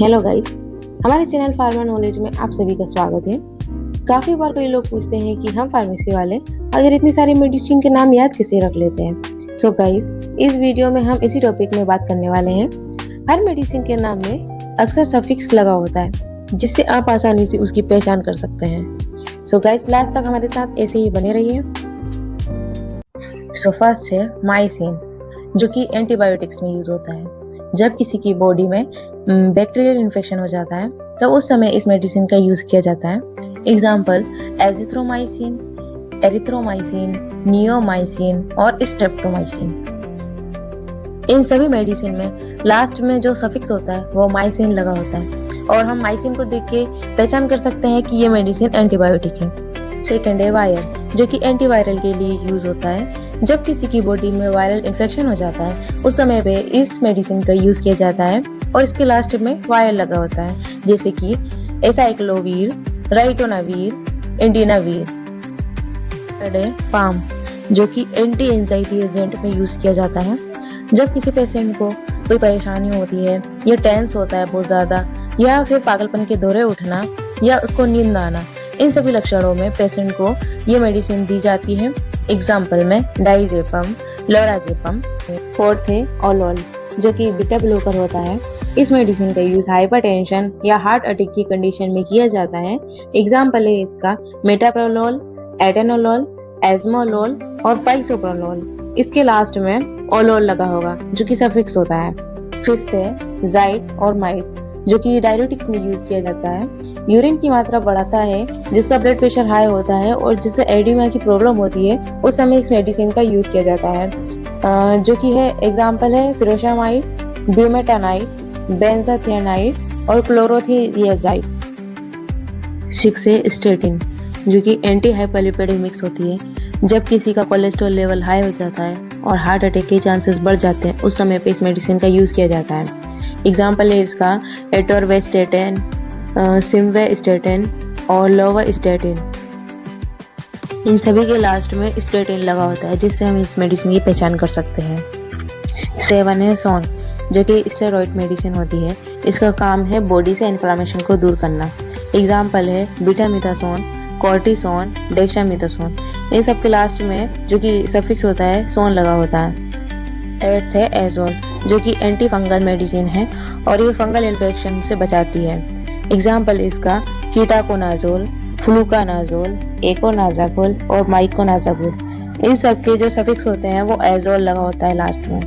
Hello guys, हमारे channel pharma knowledge में आप सभी का स्वागत है। काफी बार कई लोग पूछते हैं कि हम फार्मेसी वाले अगर इतनी सारी मेडिसिन के नाम याद कैसे रख लेते हैं। सो गाइस, इस वीडियो में हम इसी टॉपिक में बात करने वाले हैं। हर मेडिसिन के नाम में अक्सर सफिक्स लगा होता है, जिससे आप आसानी से उसकी पहचान कर सकते हैं। सो गाइस, लास्ट तक हमारे साथ ऐसे ही बने रहिए। सो फर्स्ट है माइसिन, जो कि एंटीबायोटिक्स में यूज होता है। जब किसी की बॉडी में बैक्टीरियल इन्फेक्शन हो जाता है तब उस समय इस मेडिसिन का यूज किया जाता है। एग्जाम्पल एजिथ्रोमाइसिन, एरिथ्रोमाइसिन, नियोमाइसिन और स्ट्रेप्टोमाइसिन। इन सभी मेडिसिन में लास्ट में जो सफिक्स होता है वो माइसिन लगा होता है और हम माइसिन को देख के पहचान कर सकते हैं कि ये मेडिसिन एंटीबायोटिक है। सेकेंड है वायर, जो कि एंटीवायरल के लिए यूज होता है। जब किसी की बॉडी में वायरल इन्फेक्शन हो जाता है उस समय पे इस मेडिसिन का यूज किया जाता है और इसके लास्ट में वायर लगा होता है, जैसे कि एसाइक्लोवीर, राइटोनावीर, इंडिनावीर। पाम, जो कि एंटी एंजाइटी एजेंट में यूज किया जाता है। जब किसी पेशेंट को कोई परेशानी होती है या टेंस होता है बहुत ज्यादा, या फिर पागलपन के दौरे उठना या उसको नींद आना, इन सभी लक्षणों में पेशेंट को ये मेडिसिन दी जाती है। एग्जाम्पल में डाइजेपम, लोराजेपम। फोर्थ है ओलोल, जो कि बीटा ब्लॉकर होता है। इस मेडिसिन का यूज हाइपरटेंशन या हार्ट अटैक की कंडीशन में किया जाता है। एग्जाम्पल है इसका मेटाप्रोलोल, एटेनोलोल, एजमोलोल और पाइसोप्रोलोल। इसके लास्ट में ओलोल लगा होगा, जो कि सफिक्स होता है। फिफ्थ है जाइट और माइट, जो कि डायरेटिक्स में यूज किया जाता है। यूरिन की मात्रा बढ़ाता है, जिसका ब्लड प्रेशर हाई होता है और जिससे एडिमा की प्रॉब्लम होती है उस समय इस मेडिसिन का यूज किया जाता है। जो कि है एग्जाम्पल है फिरोशामाइड, ब्यूमेटानाइड, बेंजाथियानाइड और क्लोरोथियाजाइड। सिक्स है स्टेटिन, जो कि एंटी हाइपरलिपिडिक मिक्स होती है। जब किसी का कोलेस्ट्रॉल लेवल हाई हो जाता है और हार्ट अटैक के चांसेस बढ़ जाते हैं उस समय पे इस मेडिसिन का यूज किया जाता है। एग्जाम्पल है इसका एटोरवेस्टेटिन, सिम्वेस्टेटिन और लोवास्टेटिन। इन सभी के लास्ट में स्टेटिन लगा होता है, जिससे हम इस मेडिसिन की पहचान कर सकते हैं। सेवन है सोन, जो कि स्टेरॉइड मेडिसिन होती है। इसका काम है बॉडी से इन्फ्लामेशन को दूर करना। एग्जाम्पल है बीटामिथासोन, कॉर्टिसोन, डेक्सामिथासोन। इन सब के लास्ट में जो कि सफिक्स होता है सोन लगा होता है। एट्थ है एजोल, जो कि एंटी फंगल मेडिसिन है और ये फंगल इन्फेक्शन से बचाती है। एग्जाम्पल इसका कीटाकोनाजोल, फ्लूकानाजोल, एकोनाजागोल और माइकोनाजागोल। इन सब के जो सफिक्स होते हैं वो एजोल लगा होता है लास्ट में।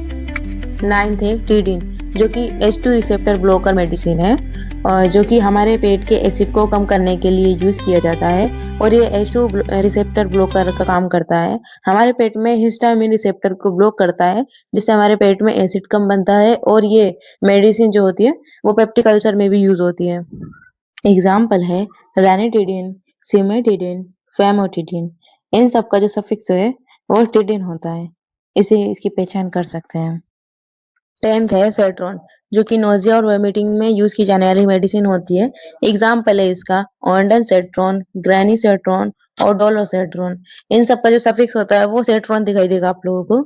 नाइन्थ है टीडिन, जो कि H2 रिसेप्टर ब्लॉकर मेडिसिन है और जो कि हमारे पेट के एसिड को कम करने के लिए यूज किया जाता है और ये H2 रिसेप्टर ब्लॉकर का काम करता है। हमारे पेट में हिस्टामिन रिसेप्टर को ब्लॉक करता है, जिससे हमारे पेट में एसिड कम बनता है और ये मेडिसिन जो होती है वो पेप्टिक अल्सर में भी यूज होती है। एग्जाम्पल है रैनिटिडिन, सिमेटिडिन, फेमोटिडिन। इन सब का जो सफिक्स है वो टिडिन होता है, इसे इसकी पहचान कर सकते हैं। टेंथ है सेट्रॉन, जो कि नोजिया और वोमिटिंग में यूज की जाने वाली मेडिसिन होती है। एग्जाम्पल है इसका ऑन्डन सेट्रॉन, ग्रैनी सेट्रॉन और डोलोसेट्रॉन। इन सब का जो सफिक्स होता है वो सेट्रॉन दिखाई देगा आप लोगों को।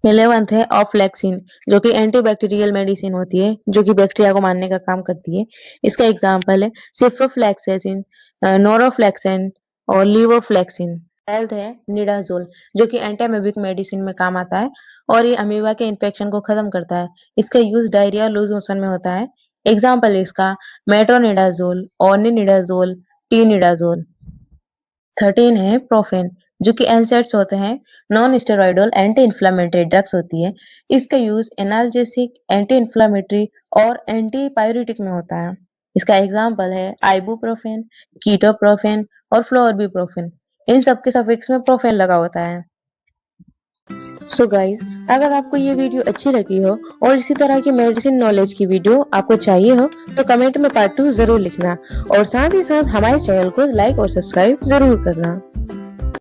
11th है ऑफ्लेक्सिन, जो कि एंटीबैक्टीरियल मेडिसिन होती है, जो कि बैक्टीरिया को मारने का काम करती है। इसका एग्जाम्पल है सिफ्रोफ्लेक्सेसिन, नोरोफ्लेक्सिन और लीवोफ्लेक्सिन। 12th है निडाजोल, जो कि एंटीएमेबिक मेडिसिन में काम आता है और ये अमीबा के इन्फेक्शन को खत्म करता है। इसका यूज डायरिया, लूज मोशन में होता है। एग्जाम्पल है इसका मेट्रोनिडाजोल, ओर्निनिडाजोल, टीनिडाजोल। 13 है प्रोफेन, जो कि एनसेड्स होते हैं, non steroidal anti inflammatory drugs होती है। इसका यूज एनाल्जेसिक, एंटी इन्फ्लामेटरी और एंटी पायरेटिक में होता है। इसका एग्जाम्पल है आइबुप्रोफेन, कीटोप्रोफेन और फ्लोरबीप्रोफेन। इन सब के सफिक्स में प्रोफेन लगा होता है। सो गाइज, अगर आपको ये वीडियो अच्छी लगी हो और इसी तरह की मेडिसिन नॉलेज की वीडियो आपको चाहिए हो तो कमेंट में पार्ट 2 जरूर लिखना और साथ ही साथ हमारे चैनल को लाइक और सब्सक्राइब जरूर करना।